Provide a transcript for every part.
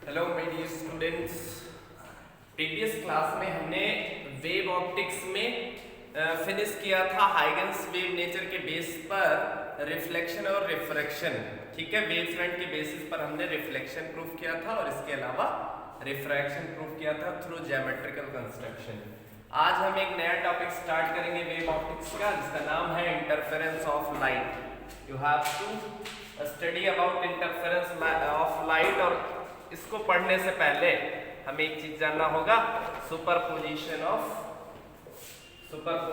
Hello my dear students. Previous class में हमने wave optics में फिनिश किया था हाइगन्स वेव नेचर के बेस पर रिफ्लेक्शन और रिफ्रैक्शन। ठीक है, वेव फ्रंट के बेसिस पर हमने रिफ्लेक्शन प्रूफ किया था और इसके अलावा रिफ्रैक्शन प्रूफ किया था थ्रू ज्योमेट्रिकल कंस्ट्रक्शन। आज हम एक नया टॉपिक स्टार्ट करेंगे वेव ऑप्टिक्स का, जिसका नाम है interference of light. You have to study about interference of light, और इसको पढ़ने से पहले हमें एक चीज जानना होगा, superposition principle of superposition.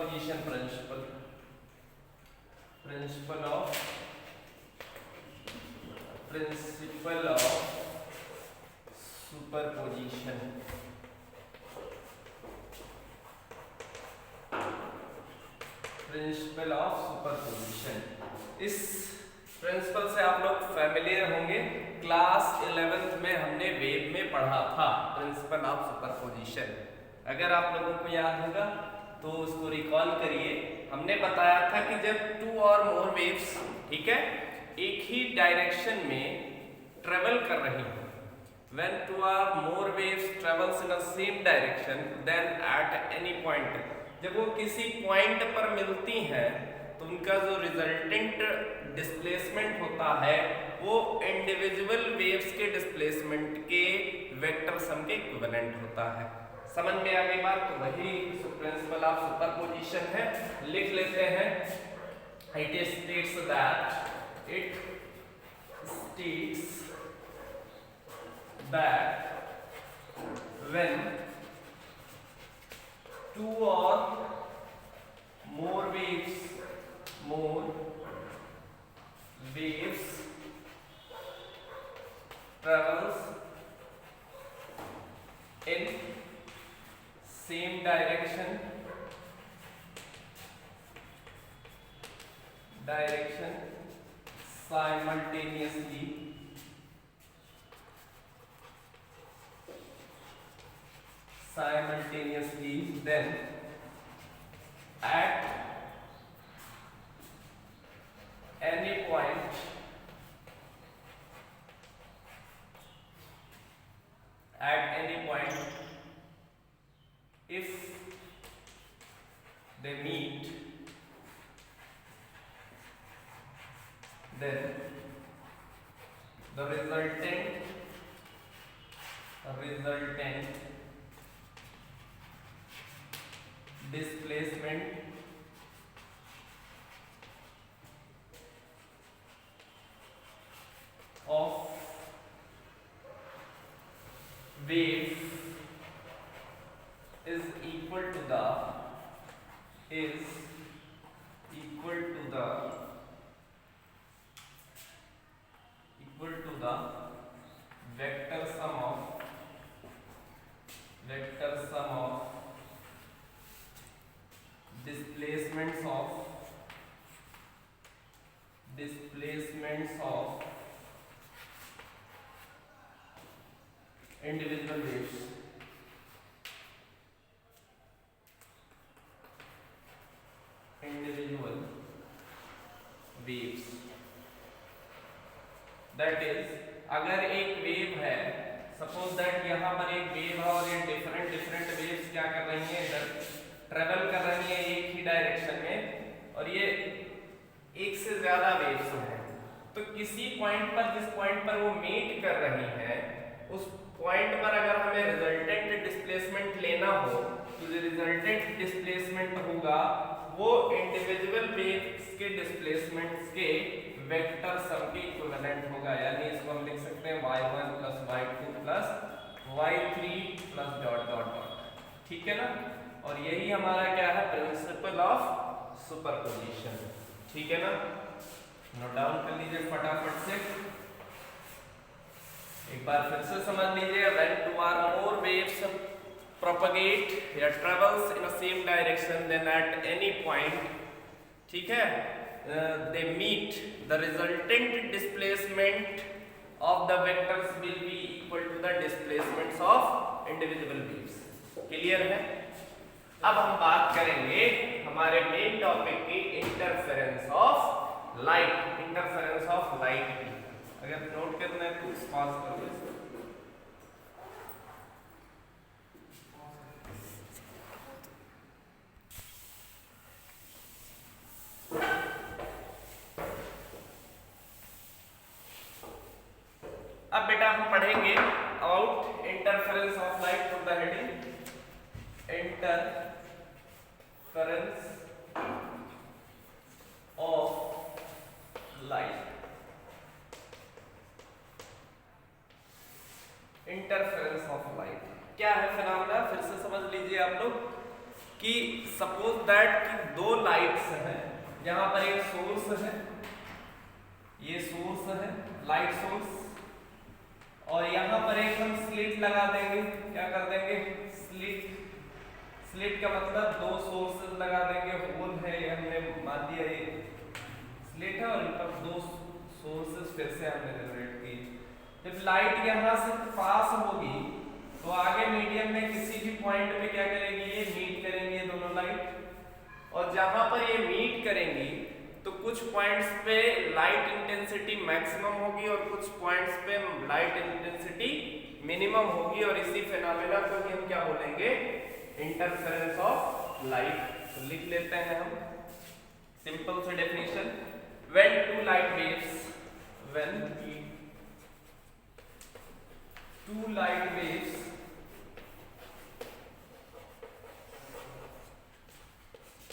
Principal of superposition, इस प्रिंसिपल से आप लोग फैमिलियर होंगे। क्लास 11th में हमने वेव में पढ़ा था प्रिंसिपल ऑफ सुपरपोजिशन। अगर आप लोगों को याद होगा तो उसको रिकॉल करिए। हमने बताया था कि जब टू और मोर वेव्स, ठीक है, एक ही डायरेक्शन में ट्रेवल कर रही हो, when two or more waves travels in the same direction, then at any point, जब वो किसी पॉइंट पर मिलती हैं तो उनका जो रिजल्टेंट डिस्प्लेसमेंट होता है वो इंडिविजुअल वेव्स के डिस्प्लेसमेंट के वेक्टर सम के इक्विवेलेंट होता है। समझ में आ गई बात? तो वही प्रिंसिपल ऑफ सुपरपोजिशन है। लिख लेते हैं, it states that when two or more waves travels in same direction simultaneously, then at any point if they meet, then the resultant displacement of wave is equal to the vector sum of displacements of individual waves. That is, अगर एक wave है, suppose that यहाँ पर एक wave है और ये different waves क्या कर रही हैं, इधर ट्रेवल कर रही हैं एक ही डायरेक्शन में, और ये एक से ज्यादा वेव्स हैं, तो किसी पॉइंट पर, जिस पॉइंट पर वो मीट कर रही हैं, उस पॉइंट पर अगर हमें रिजल्टेंट डिस्प्लेसमेंट लेना हो तो जो रिजल्टेंट डिस्प्लेसमेंट होगा वो इंडिविजुअल वेव्स के डिस्प्लेसमेंट्स के वेक्टर सम के इक्विवेलेंट होगा। यानी इसको हम लिख सकते हैं y1 plus y2 plus y3 plus dot dot dot. ठीक है ना? और यही हमारा क्या है, प्रिंसिपल ऑफ सुपरपोजिशन। ठीक है ना? नोट डाउन कर लीजिए फटाफट से, एक बार फिर से समझ लीजिए। when two or more waves propagate या travels in the same direction, then at any point, ठीक है, they meet, the resultant displacement of the vectors will be equal to the displacements of individual waves. Clear है? अब हम बात करेंगे हमारे main topic की इंटरफेरेंस ऑफ लाइट की। अगर नोट करना है तो पॉज करो। अब बेटा हम पढ़ेंगे about interference of light from the heading interference of light. Interference of light क्या है फिनोमेना, फिर से समझ लीजिए आप लोग कि सपोज दैट कि दो लाइट्स हैं, यहां पर एक सोर्स है, ये सोर्स है लाइट सोर्स, और यहां पर एक हम स्लिट लगा देंगे। क्या कर देंगे? स्लिट। स्लिट का मतलब दो सोर्सेस लगा देंगे, होल है ये हमने मान दिया, ये स्लिट है और इन पर दो सोर्सेस फिर से हमने जनरेट की। जब लाइट यहां से पास होगी तो आगे मीडियम में किसी भी पॉइंट पे क्या करेगी? ये मीट करेंगी ये दोनों लाइट, और जहां पर ये मीट करेंगी तो कुछ पॉइंट्स पे लाइट इंटेंसिटी मैक्सिमम होगी और कुछ पॉइंट्स पे लाइट इंटेंसिटी मिनिमम होगी, और इसी फिनोमेना को ही हम क्या बोलेंगे? Interference of light. तो लिख लेते हैं हम सिंपल से definition. When two light waves, when two light waves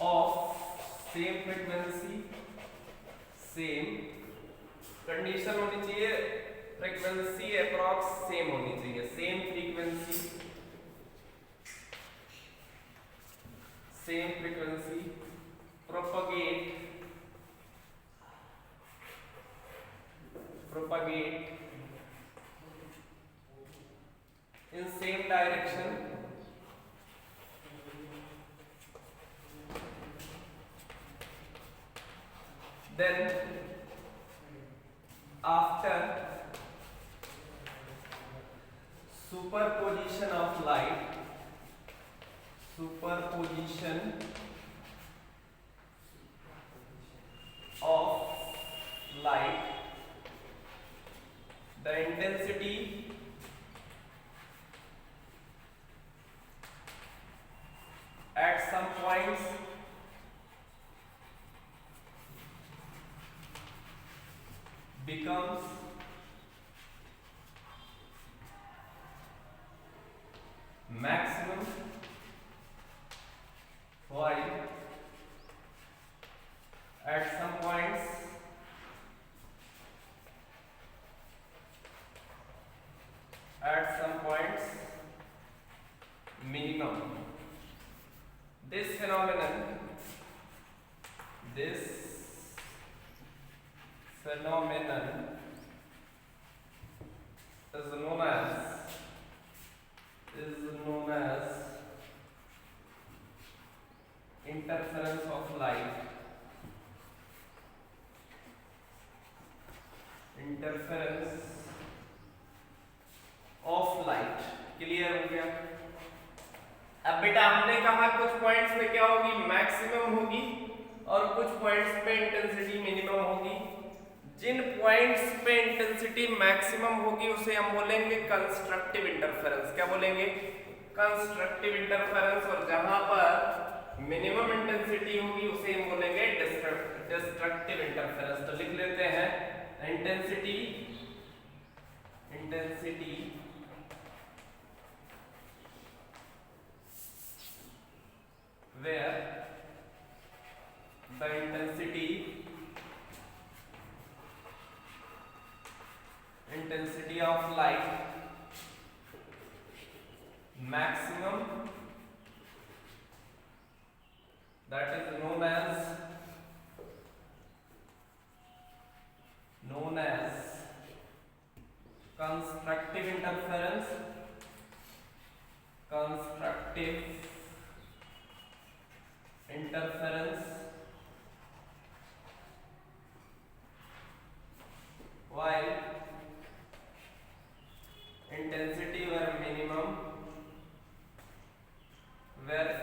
of same frequency, same condition होनी चाहिए, फ्रीक्वेंसी अप्रॉक्स सेम होनी चाहिए, same frequency, same frequency propagate in same direction then after superposition of light, superposition of light, the intensity at some points becomes maximum while at some points minimum. This phenomenon is known as interference of light, interference of light। Clear हो गया? अब बेटा हमने कहा कुछ points पे क्या होगी? मैक्सिमम होगी, और कुछ पॉइंट्स पे इंटेंसिटी मिनिमम होगी। जिन पॉइंट्स पे इंटेंसिटी मैक्सिमम होगी उसे हम बोलेंगे कंस्ट्रक्टिव इंटरफेरेंस। क्या बोलेंगे? Constructive interference. और जहां पर मिनिमम इंटेंसिटी होगी उसे हम बोलेंगे डिस्ट्रक्टिव इंटरफेरेंस। तो लिख लेते हैं intensity where the intensity of light maximum, that is known as constructive interference, while intensity were minimum, where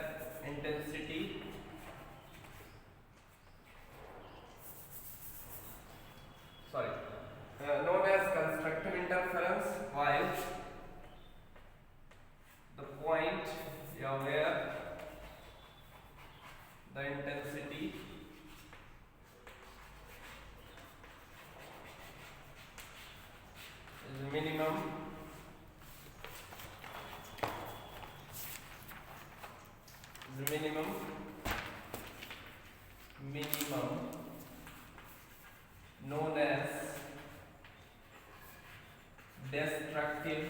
intensity known as constructive interference, while the point या minimum known as destructive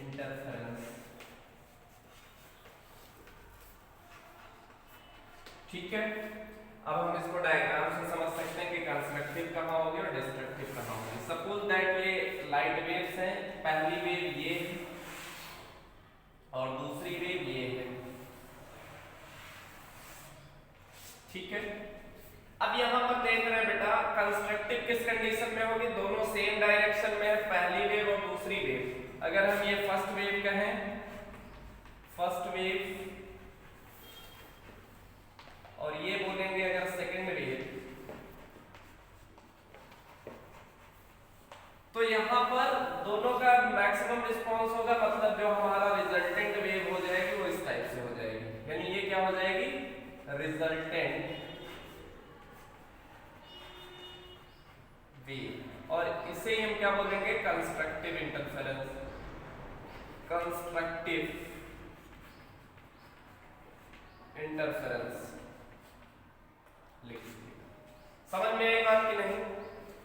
interference। ठीक है, अब हम इसको diagram से समझ सकते हैं कि कंस्ट्रक्टिव कहाँ होगी और डिस्ट्रक्टिव कहाँ होगी। सपोज दैट ये लाइट वेव्स हैं, पहली वेव ये है और दूसरी वेव ये है। ठीक है, अब यहाँ पर देख रहे हैं बेटा कंस्ट्रक्टिव किस कंडीशन में होगी, दोनों सेम डायरेक्शन में है, पहली वेव और दूसरी वेव। अगर हम ये फर्स्ट वेव कहें, फर्स्ट वेव, और ये बोलेंगे अगर सेकंड वेव, तो यहां पर दोनों का मैक्सिमम रिस्पांस होगा, मतलब जो हमारा रिजल्टेंट वेव हो जाएगी वो इस टाइप से हो जाएगी। यानी ये क्या हो जाएगी, रिजल्टेंट वेव, और इसे हम क्या बोलेंगे, कंस्ट्रक्टिव इंटरफेरेंस। कंस्ट्रक्टिव इंटरफेरेंस लिख समझ में आई बात कि नहीं।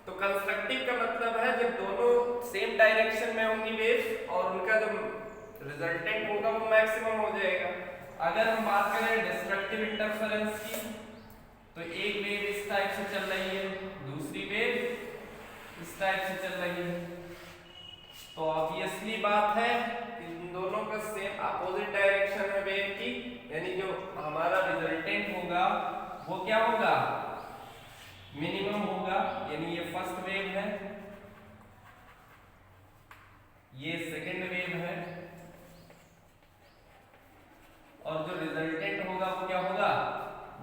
तो कंस्ट्रक्टिव का मतलब है जब दोनों सेम डायरेक्शन में होंगी वेव्स और उनका जो रिजल्टेंट होगा वो मैक्सिमम हो जाएगा। अगर हम बात करें डिस्ट्रक्टिव इंटरफेरेंस की, तो एक वेव इस टाइप से चल रही है, दूसरी वेव इस टाइप से चल रही है, तो ऑब्वियसली बात है इन दोनों का सेम अपोजिट डायरेक्शन है वेव की, यानी जो हमारा रिजल्टेंट होगा वो क्या होगा, मिनिमम होगा। यानी ये फर्स्ट वेव है, ये सेकंड वेव है, और जो रिजल्टेंट होगा वो क्या होगा,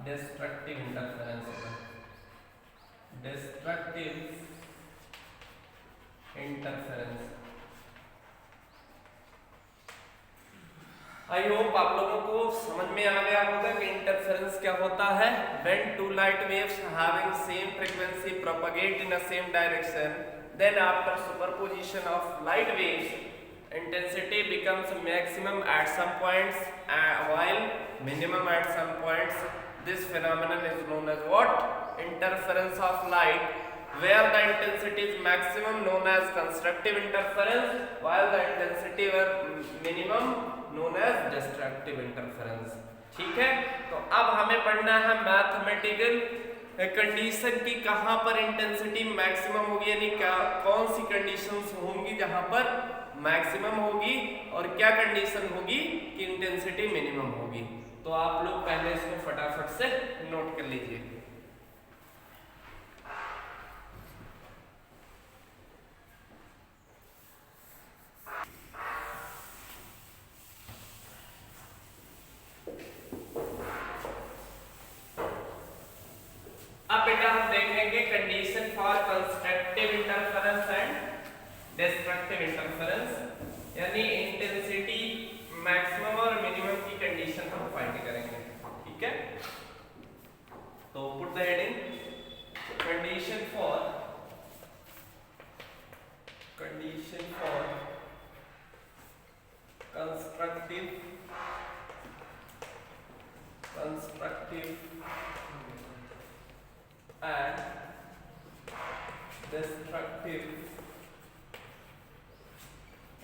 डिस्ट्रक्टिव इंटरफेरेंस होगा। Destructive interference. आई होप आप लोगों को समझ में आ गया होगा कि इंटरफेरेंस क्या होता है। When two light waves having same frequency propagate in a same direction, then after superposition of light waves, intensity becomes maximum at some points while minimum at some points. This phenomenon is known as what? Interference of light, where the intensity is maximum known as constructive interference, while the intensity were minimum known as destructive interference। ठीक है, तो अब हमें पढ़ना है mathematical condition की कहां पर इंटेंसिटी मैक्सिमम होगी, यानी क्या कौन सी कंडीशंस होंगी जहां पर मैक्सिमम होगी और क्या कंडीशन होगी कि इंटेंसिटी मिनिमम होगी। तो आप लोग पहले इसको फटाफट से नोट कर लीजिए। अब बेटा हम देखेंगे condition for constructive interference and destructive interference, यानी इंटेंसिटी मैक्सिमम और मिनिमम की कंडीशन हम फाइंड करेंगे। ठीक है, तो put the heading condition for constructive and destructive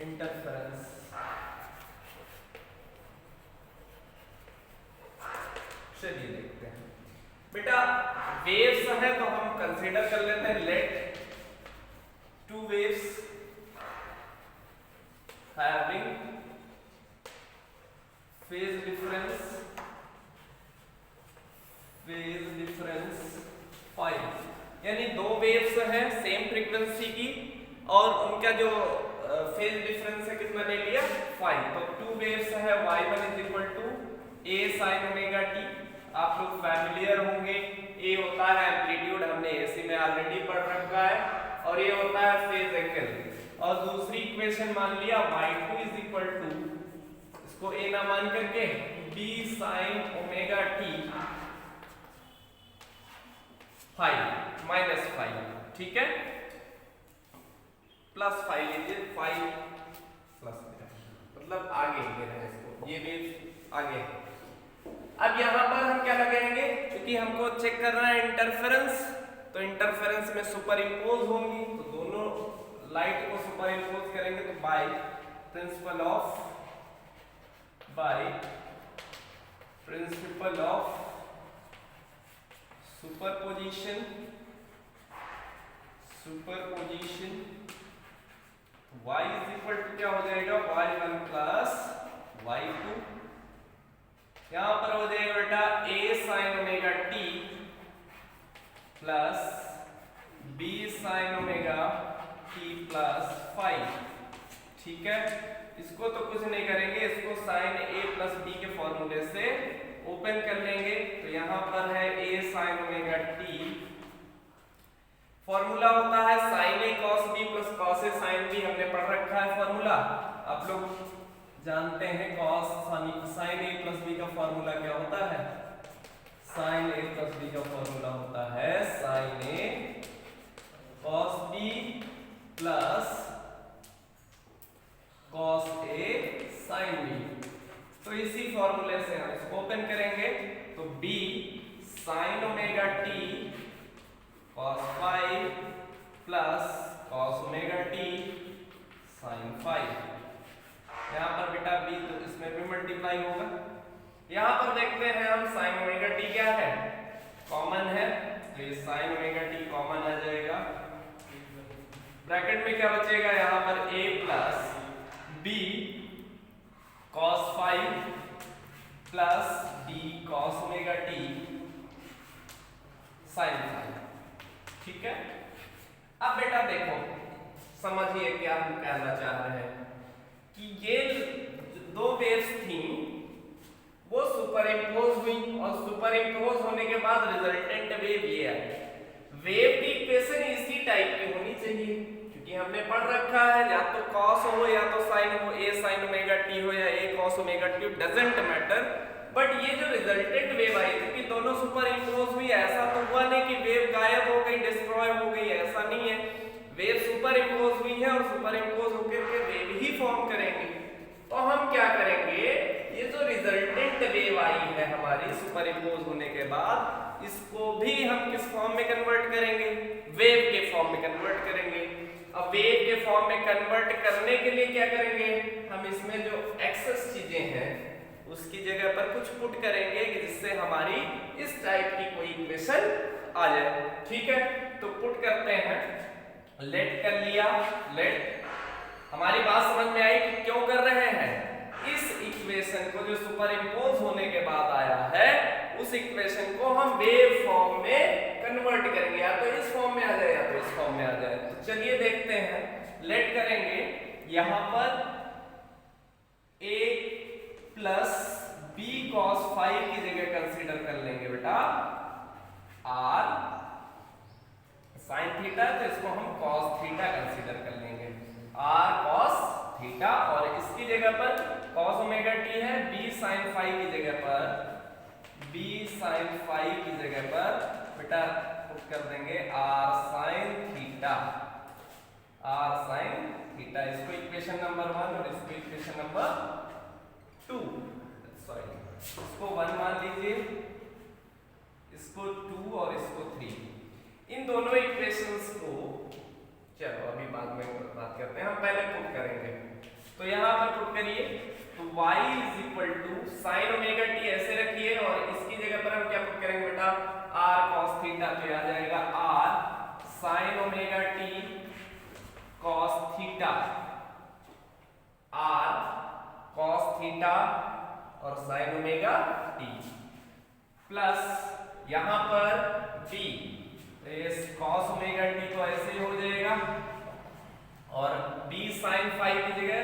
interference। चलिए देखते हैं बेटा, वेव्स है तो हम कंसीडर कर लेते हैं, let two waves having phase difference 5, यानी दो वेव्स हैं सेम फ्रीक्वेंसी की और उनका जो फेज डिफरेंस है कितना ले लिया 5। तो टू वेव्स है y1 a sin omega t, आप लोग फैमिलियर होंगे, a होता है एम्पलीट्यूड, हमने एसी में ऑलरेडी पढ़ रखा है, और ये होता है फेज एंगल। और दूसरी इक्वेशन मान लिया y2 इसको a ना मान करके b sin omega t five minus five, ठीक है, प्लस फाइव लीजिए, फाइव प्लस, मतलब आगे ले रहे हैं इसको, ये वेव आगे। अब यहां पर हम क्या लगाएंगे, क्योंकि हमको चेक करना है इंटरफेरेंस, तो इंटरफेरेंस में सुपर इम्पोज होंगी, तो दोनों लाइट को सुपर इम्पोज करेंगे, तो by principle of superposition y is equal to क्या हो जाएगा, y1 प्लस y2, यहां पर हो जाएगा बेटा a sin omega t plus b sin omega t plus 5, ठीक है। इसको तो कुछ नहीं करेंगे, इसको sin a प्लस b के फॉर्मूले से ओपन कर लेंगे, तो यहां पर है a sin omega t, formula होता है sin a cos b plus cos a sin b, हमने पढ़ रखा है फॉर्मूला, आप लोग जानते हैं sin a प्लस b का फॉर्मूला क्या होता है, sin a प्लस b का फॉर्मूला होता है sin a cos b plus cos a sin b, तो इसी फॉर्मूले से हम इसको ओपन करेंगे, तो b sin omega t cos 5 plus cos omega t sin 5, यहाँ पर बेटा b तो इसमें भी मल्टीप्लाई होगा। यहाँ पर देखते हैं हम sin ओमेगा t क्या है, कॉमन है, तो ये sin ओमेगा t कॉमन आ जाएगा, ब्रैकेट में क्या बचेगा, यहाँ पर a plus b cos 5 plus b cos omega t sin 5, ठीक है। अब बेटा देखो, समझिए क्या हम कहना चाह रहे हैं, कि ये दो वेव्स थी, वो सुपर इम्पोज हुई, और सुपर इम्पोज होने के बाद रिजल्टेंट वेव ये आई। वेव की इक्वेशन इसी टाइप की होनी चाहिए, क्योंकि हमने पढ़ रखा है, या तो cos हो या तो sin हो, a sin ओमेगा t हो या a cos omega t, doesn't matter, but ये जो रिजल्टेंट वेव आई थी, कि दोनों सुपर इम्पोज हुई, ऐसा तो हुआ नहीं कि वेव गायब हो गई, डिस्ट्रॉय हो गई, ऐसा नहीं है, वेव सुपर इम्पोज हुई है, और सुपर इम्पोज होकर के वेव ही फॉर्म करेंगे। तो हम क्या करेंगे, ये जो रिजल्टेंट वेव आई है हमारी सुपर इम्पोज होने के बाद, इसको भी हम किस फॉर्म में कन्वर्ट करेंगे, वेव के फॉर्म में कन्वर्ट करेंगे। अब वेव के फॉर्म में कन्वर्ट करने के लिए क्या करेंगे, हम इसमें जो एक्सेस चीजें हैं उसकी जगह पर कुछ पुट करेंगे, जिससे हमारी इस टाइप की कोई इक्वेशन आ जाए, ठीक है। तो पुट करते हैं, लेट कर लिया, लेट, हमारी बात समझ में आई कि क्यों कर रहे हैं, इस इक्वेशन को जो सुपर इम्पोज होने के बाद आया है, उस इक्वेशन को हम वेव फॉर्म में कन्वर्ट करेंगे, या तो इस फॉर्म में आ जाए या तो इस फॉर्म में आ जाए। तो चलिए देखते हैं, लेट करेंगे, यहां पर a प्लस b cos 5 की जगह कंसीडर कर लेंगे बेटा r sin थीटा, तो इसको हम cos थीटा कंसीडर कर लेंगे, r cos थीटा, और इसकी जगह पर cos ओमेगा t है, b sin 5 की जगह पर, b sin 5 की जगह पर बेटा पुट कर देंगे r sin theta, r sin theta, इसको इक्वेशन नंबर 1 और इसको इक्वेशन नंबर 2, सॉरी इसको 1 मान लीजिए, इसको 2 और इसको 3, इन दोनों इक्वेशंस को चलो अभी बाद में बात करते हैं, हम पहले पुट करेंगे। तो यहाँ पर पुट करिए, तो y is equal to sine omega t ऐसे रखिए, और इसकी जगह पर हम क्या पुट करेंगे बेटा, r cos थीटा, तो आ जाएगा r sign omega t cos theta, r cos theta और साइन ओमेगा t, प्लस यहां पर b, इस cos ओमेगा t तो ऐसे ही हो जाएगा, और b sin 5 की जगह,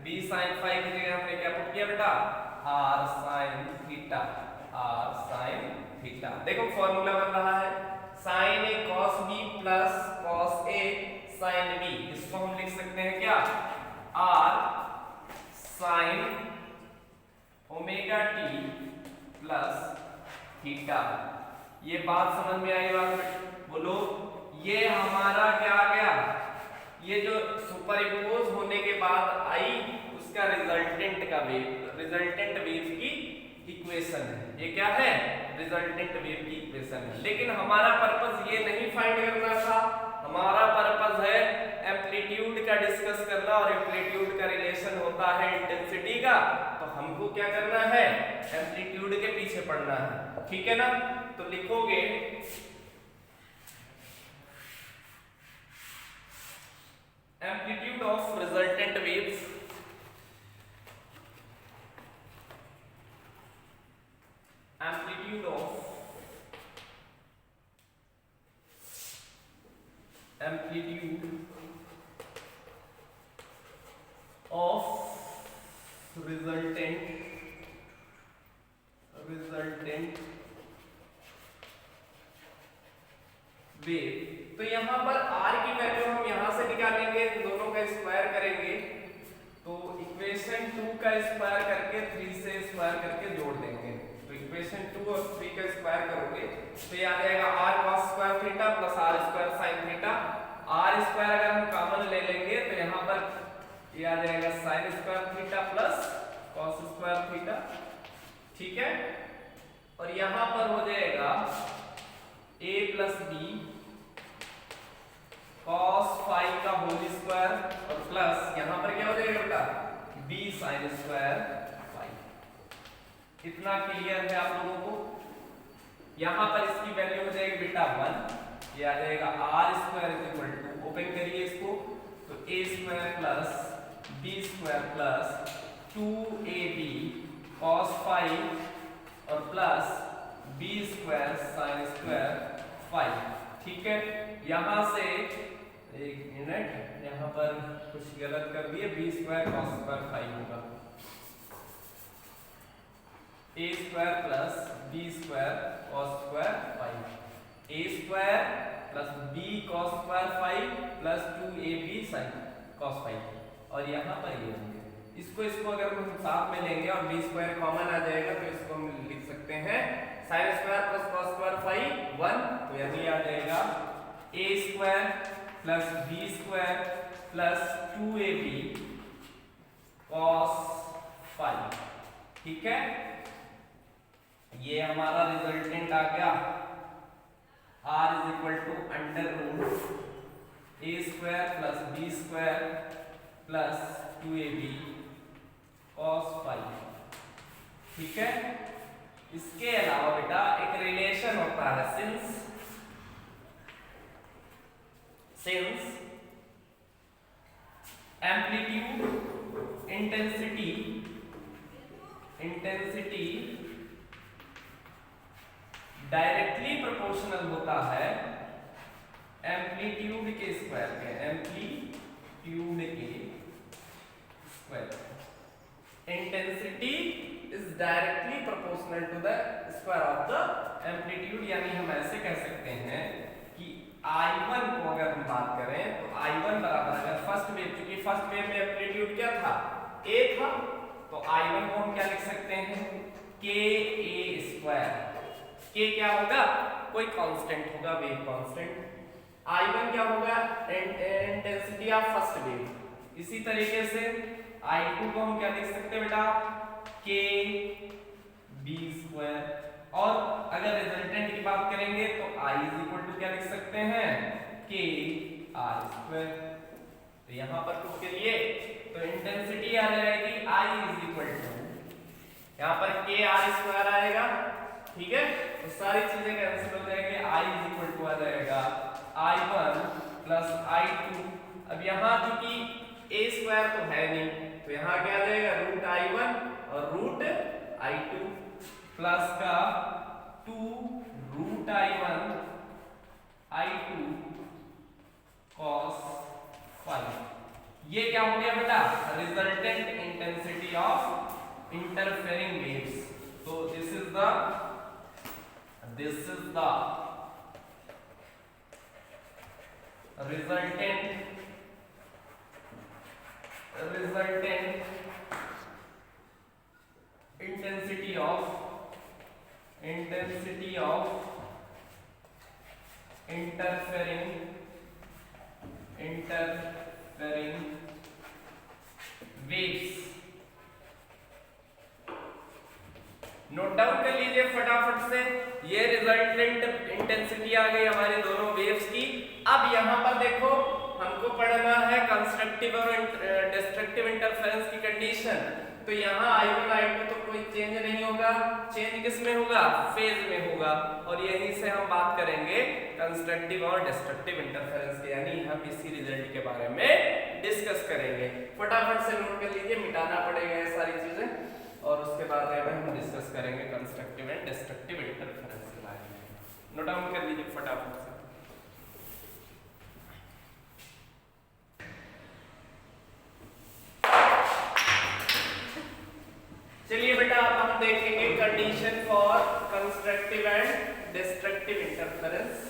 b sin 5 की जगह हमने क्या पुट किया बेटा, r sin theta, r sin theta. देखो फॉर्मूला बन रहा है, sin a cos b plus cos a sin b, इसको हम लिख सकते हैं क्या, r sin omega t plus theta. ये बात समझ समझ में आई बात? बोलो। ये हमारा क्या आ गया, ये जो सुपर इम्पोज होने के बाद आई उसका रिजल्टेंट का वेव, रिजल्टेंट वेव की इक्वेशन है। ये क्या है? रिजल्टेंट वेव की इक्वेशन है। लेकिन हमारा पर्पस ये नहीं फाइंड करना था, हमारा पर्पस है एम्पलीट्यूड का डिस्कस करना, और एम्पलीट्यूड का रिलेशन होता है इंटेंसिटी का। तो हमको क्या करना है? एम्पलीट्यूड के पीछे पड़ना है, ठीक है ना? तो लिखोगे amplitude of resultant waves amplitude of resultant wave. तो यहाँ पर r की वैल्यू हम यहाँ से निकालेंगे, दोनों का स्क्वायर करेंगे, तो इक्वेशन 2 का स्क्वायर करके 3 से स्क्वायर करके जोड़ देंगे। तो इक्वेशन 2 और 3 का स्क्वायर करोगे तो ये आ जाएगा r cos square theta plus r square sin theta. r square अगर हम कॉमन ले लेंगे तो यहाँ पर ये आ जाएगा sin square theta plus cos square theta, ठीक है? और यहाँ पर हो जाएगा a plus b cos phi का होल स्क्वायर और प्लस यहाँ पर क्या हो जाएगा बेटा? b sin square phi. इतना क्लियर है आप लोगों को? यहाँ पर इसकी वैल्यू हो जाएगी बेटा 1, ये आ जाएगा r square is equal to, open करिए इसको, तो a square plus b square plus 2ab cos phi और plus b square sin square phi, ठीक है? यहाँ से एक मिनट, यहाँ पर कुछ गलत कर दिए, b square cos square phi होगा, a square plus b square cos square phi, a square plus b cos square phi plus 2ab sin cos phi, और यहाँ पर ये होंगे। इसको अगर हम साथ में लेंगे और b स्क्वायर कॉमन आ जाएगा तो इसको हम लिख सकते हैं sin square plus cos square phi 1, तो यानी आ जाएगा a square plus b square plus 2ab cos phi, ठीक है? ये हमारा रिजल्टेंट आ गया r is equal to under root a square plus b square plus 2ab cos phi, ठीक है? इसके अलावा बेटा एक रिलेशन होता है, since amplitude intensity directly proportional होता है एम्पलीट्यूड के स्क्वायर के, एम्पलीट्यूड के square. Intensity is directly proportional to the square of the amplitude, यानी हम ऐसे कह सकते हैं कि I1 को अगर हम बात करें तो I1 बराबर, अगर फर्स्ट वेव, क्योंकि फर्स्ट वेव में एम्पलीट्यूड क्या था? a था, तो I1 को हम क्या लिख सकते हैं? k a square. k क्या होगा? कोई कांस्टेंट होगा, वेव कांस्टेंट। I1 क्या होगा? Intensity of first wave. इसी तरीके से I2 को हम क्या लिख सकते हैं बेटा? k b square. और अगर रिजल्टेंट की बात करेंगे तो I इज इक्वल टू क्या लिख सकते हैं? k r square. तो यहाँ पर पुट करिए तो इंटेंसिटी आ जाएगी I इज इक्वल टू, यहाँ पर k r स्क्वायर आएगा, ठीक है? तो सारी चीजें कैंसिल हो जाएंगे, I इज इक्वल टू आ जाएगा I1 प्लस I2। अब यहाँ चूंकि a स्क्वायर तो है नहीं, तो यहाँ क्या आ जाएगा? रूट I1 और रूट I2 प्लस का 2 root I1 I2 cos phi. ये क्या हो गया बेटा? Resultant intensity of interfering waves. तो this is the resultant intensity of interfering waves. Note down कर लीजिए फटाफट से, ये रिजल्टेंट इंटेंसिटी आ गई हमारे दोनों वेव्स की। अब यहां पर देखो हमको पढ़ना है कंस्ट्रक्टिव और डिस्ट्रक्टिव इंटरफेरेंस की कंडीशन। तो यहाँ I1 I2 तो कोई चेंज नहीं होगा, चेंज किस में होगा, फेज में होगा। और यहीं से हम बात करेंगे कंस्ट्रक्टिव और डिस्ट्रक्टिव इंटरफेरेंस के, यानी हम इसी रिजल्ट के बारे में डिस्कस करेंगे। फटाफट से नोट कर लीजिए, मिटाना पड़ेगा ये सारी चीजें और उसके बाद हम डिस्कस करेंगे कंस्ट्रक्टिव एंड डिस्ट्रक्टिव इंटरफेरेंस के बारे में। नोट डाउन कर लीजिए फटाफट से। चलिए बेटा अब हम देखेंगे condition for constructive and destructive interference.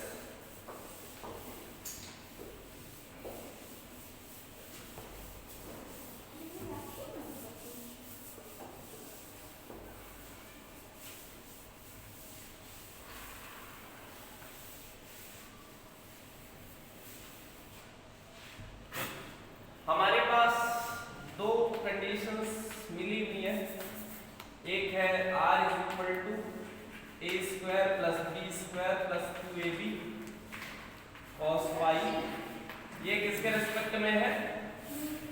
हमारे पास दो कंडीशंस मिली हुई है, एक है r equal to a square plus b square plus 2ab cos phi. ये किसके रिस्पेक्ट में है,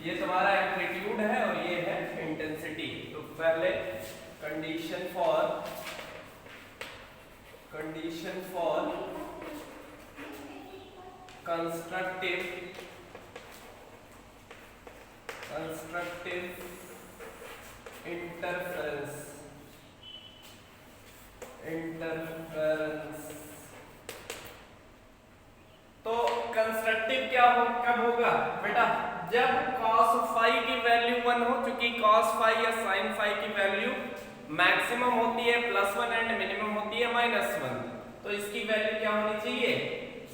ये तुम्हारा एम्पलीट्यूड है और ये है इंटेंसिटी। तो पहले कंडीशन फॉर कंस्ट्रक्टिव इंटरफेरेंस। तो कंस्ट्रक्टिव क्या हो, कब होगा बेटा, जब cos फाई की वैल्यू 1 हो, चूंकि cos फाई या sin फाई की वैल्यू मैक्सिमम होती है +1 एंड मिनिमम होती है -1। तो इसकी वैल्यू क्या होनी चाहिए,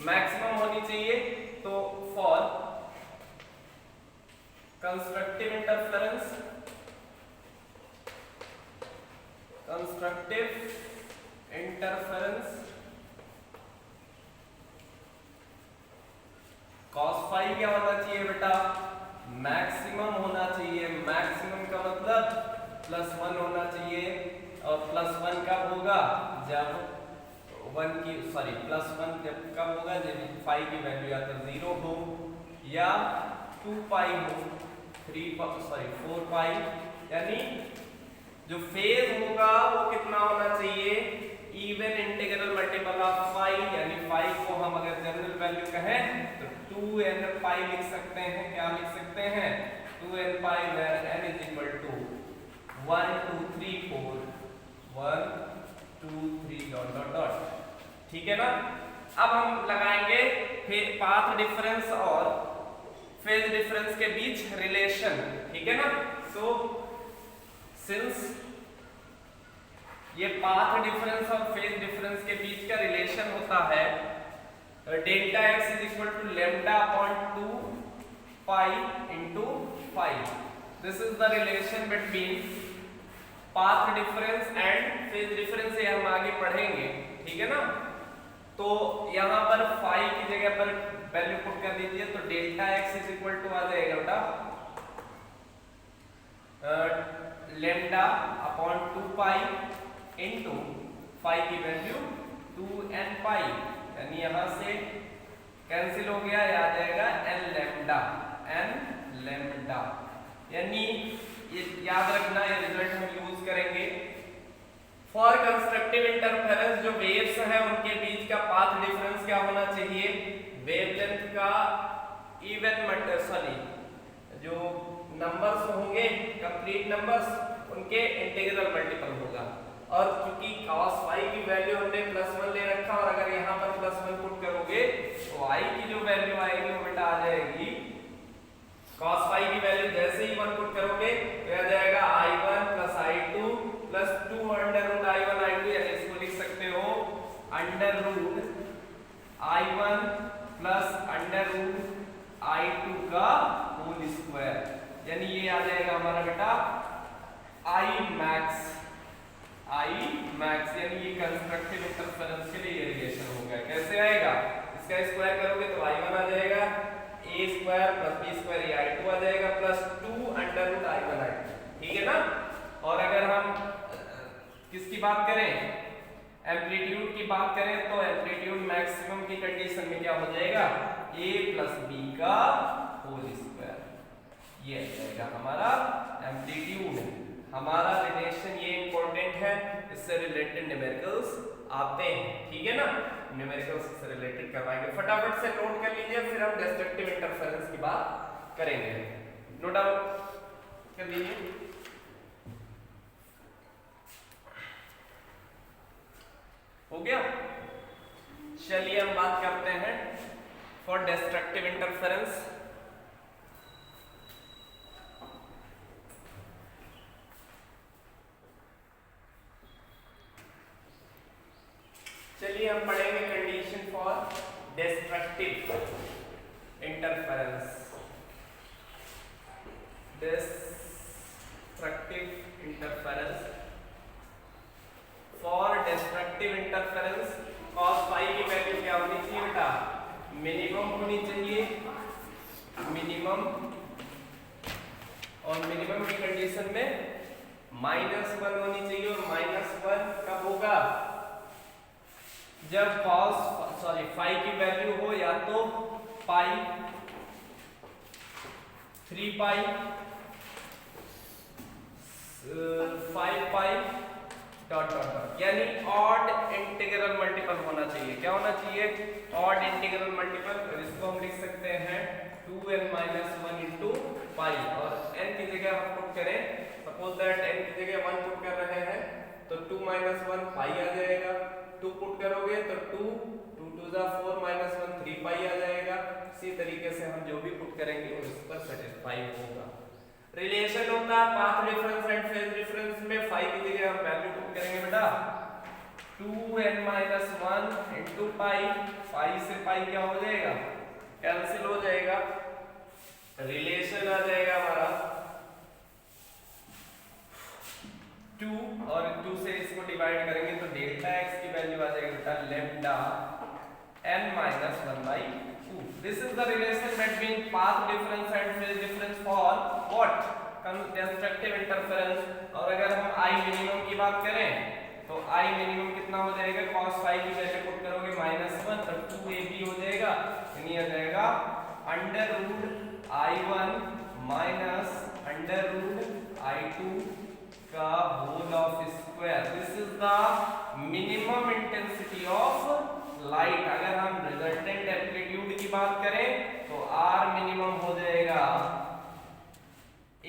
मैक्सिमम होनी चाहिए। तो for constructive interference cos phi क्या होना चाहिए बेटा, मैक्सिमम होना चाहिए। मैक्सिमम का मतलब +1 होना चाहिए और +1 कब होगा, जब +1 जब कब होगा, जब फाई की वैल्यू या तो 0 हो या 2 पाई हो, 4 पाई। यानी जो फेज होगा वो कितना होना चाहिए, even integral multiple of phi, यानी फाई को हम अगर जनरल वैल्यू कहें तो 2n पाई लिख सकते हैं। क्या लिख सकते हैं, 2n pi where n is equal to 1 2 3 4 1 2 3 dot dot dot. ठीक है ना। अब हम लगाएंगे फिर पाथ डिफरेंस और फेज डिफरेंस के बीच रिलेशन। ठीक है ना। सो सिंस ये पाथ डिफरेंस और फेज डिफरेंस के बीच का रिलेशन होता है delta x is equal to lambda upon 2 pi into phi. This is the relation between path difference and phase difference. ये हम आगे पढ़ेंगे। ठीक है ना। तो यहाँ पर फाई की जगह पर वैल्यू पुट कर दीजिए, तो delta x is equal to आ जाएगा बेटा lambda upon 2 pi into phi की वैल्यू 2n पाई, यानी यहां से कैंसिल हो गया, आ जाएगा n लैम्डा। यानी ये याद रखना, ये रिजल्ट हम यूज करेंगे फॉर कंस्ट्रक्टिव इंटरफेरेंस। जो वेव्स हैं उनके बीच का पाथ डिफरेंस क्या होना चाहिए, वेवलेंथ का जो नंबर्स होंगे कंप्लीट नंबर्स, उनके इंटीग्रल मल्टीपल होगा। और क्योंकि cos फाई की वैल्यू हमने +1 ले रखा, और अगर यहाँ पर +1 पुट करोगे तो i की जो वैल्यू आएगी वो बेटा आ जाएगी, cos फाई की वैल्यू जैसे ही 1 पुट करोगे तो आ जाएगा i1 + i2 + 2 √i1 i2, यानी इसको लिख सकते हो √i1 + √i2 का होल स्क्वायर। यानी ये आ जाएगा हमारा बेटा I max, यानी ये कंस्ट्रक्टिव इंटरफेरेंस के लिए ये रिलेशन होगा। कैसे आएगा, इसका स्क्वायर करोगे तो i1 आ जाएगा, a square plus b square ये i2 आ जाएगा plus 2 under root i1 i2, ठीक है ना। और अगर हम किसकी बात करें, एम्पलीट्यूड की बात करें, तो एम्पलीट्यूड मैक्सिमम की कंडीशन में क्या हो जाएगा, a प्लस b का होल स्क्वायर, ये आ जाएगा हमारा एम्पलीट्यूड। हमारा रिलेशन ये इंपॉर्टेंट है, इससे रिलेटेड न्यूमेरिकल्स आते हैं, ठीक है ना, न्यूमेरिकल्स से रिलेटेड करवाएंगे। फटाफट से नोट कर लीजिए, फिर हम डिस्ट्रक्टिव इंटरफेरेंस की बात करेंगे। नोट डाउन कर लीजिए। हो गया, चलिए हम बात करते हैं फॉर डिस्ट्रक्टिव इंटरफेरेंस। चलिए हम पढ़ेंगे condition for destructive interference. Destructive interference, for destructive interference cos phi की वैल्यू क्या होनी चाहिए बेटा, मिनिमम होनी चाहिए, मिनिमम, और मिनिमम की कंडीशन में -1 होनी चाहिए, और -1 कब होगा, जब फाई की वैल्यू हो या तो पाई, 3 पाई, 5 पाई डॉट डॉट डॉट, यानी ऑड इंटीग्रल मल्टीपल होना चाहिए। क्या होना चाहिए, ऑड इंटीग्रल मल्टीपल। और इसको हम लिख सकते हैं 2n-1 इंटू पाई, और n की जगह हम पुट करें, सपोज दैट n की जगह 1 पुट कर रहे हैं तो 2 - 1 पाई आ जाएगा, 2 पुट करोगे तो 2 2 2 4 -1 3 पाई आ जाएगा। इसी तरीके से हम जो भी पुट करेंगे वो इस पर सेटिस्फाई होगा। रिलेशन होता है path difference and phase difference में, फाई की जगह हम वैल्यू पुट करेंगे बेटा 2n-1 इंटू पाई, पाई से पाई क्या हो जाएगा, कैंसिल हो जाएगा, रिलेशन आ जाएगा हमारा 2, और 2 से इसको डिवाइड करेंगे तो डेल्टा x की वैल्यू आ जाएगी बेटा lambda n-1/2। This is the relation between path difference and phase difference for what? Constructive interference। और अगर हम I minimum की बात करें तो I minimum कितना हो जाएगा, cos फाई की वैल्यू पुट करोगे -1 तो 2ab हो जाएगा, यानी आ जाएगा under root I1 minus under root I2 का whole of square. This is the minimum intensity of light. अगर हम रिजल्टेंट एम्पलीट्यूड की बात करें तो R मिनिमम हो जाएगा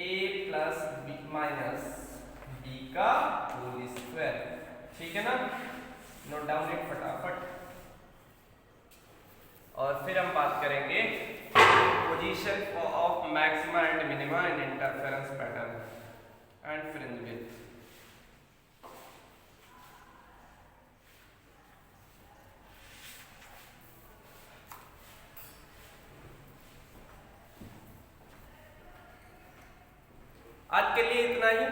A plus B minus B का होल स्क्वायर, ठीक है ना। नोट डाउन इट फटाफट। और फिर हम बात करेंगे position of maxima and minima in interference pattern and fringe width. आज के लिए इतना ही।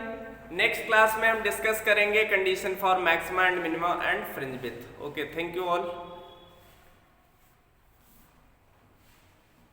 नेक्स्ट क्लास में हम डिस्कस करेंगे condition for maxima and minima and fringe width. Okay, thank you all.